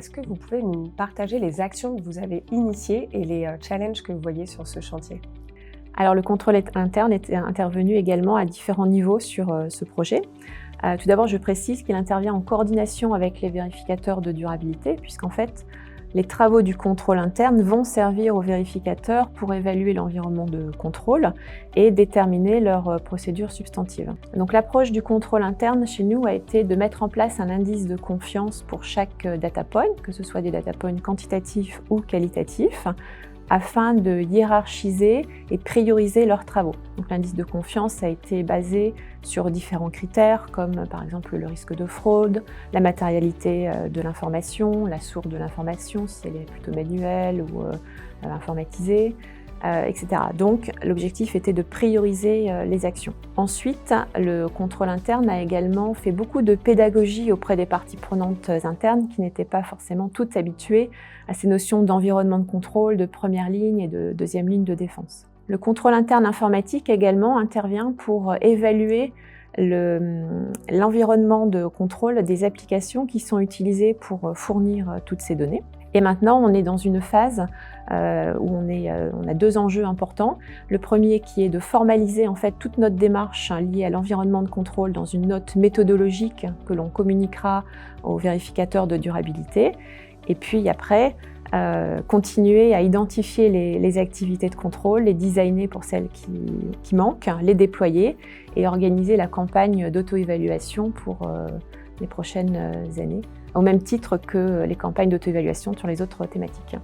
est-ce que vous pouvez nous partager les actions que vous avez initiées et les challenges que vous voyez sur ce chantier? Alors, le contrôle interne est intervenu également à différents niveaux sur ce projet. Tout d'abord, je précise qu'il intervient en coordination avec les vérificateurs de durabilité, puisqu'en fait, les travaux du contrôle interne vont servir aux vérificateurs pour évaluer l'environnement de contrôle et déterminer leurs procédures substantives. Donc, l'approche du contrôle interne chez nous a été de mettre en place un indice de confiance pour chaque data point, que ce soit des data points quantitatifs ou qualitatifs, afin de hiérarchiser et prioriser leurs travaux. Donc, l'indice de confiance a été basé sur différents critères comme par exemple le risque de fraude, la matérialité de l'information, la source de l'information, si elle est plutôt manuelle ou informatisée, etc. Donc, l'objectif était de prioriser les actions. Ensuite, le contrôle interne a également fait beaucoup de pédagogie auprès des parties prenantes internes qui n'étaient pas forcément toutes habituées à ces notions d'environnement de contrôle, de première ligne et de deuxième ligne de défense. Le contrôle interne informatique également intervient pour évaluer l'environnement de contrôle des applications qui sont utilisées pour fournir toutes ces données. Et maintenant, on est dans une phase où on a deux enjeux importants. Le premier qui est de formaliser en fait toute notre démarche liée à l'environnement de contrôle dans une note méthodologique que l'on communiquera aux vérificateurs de durabilité. Et puis après, continuer à identifier les activités de contrôle, les designer pour celles qui manquent, les déployer et organiser la campagne d'auto-évaluation pour les prochaines années, au même titre que les campagnes d'auto-évaluation sur les autres thématiques.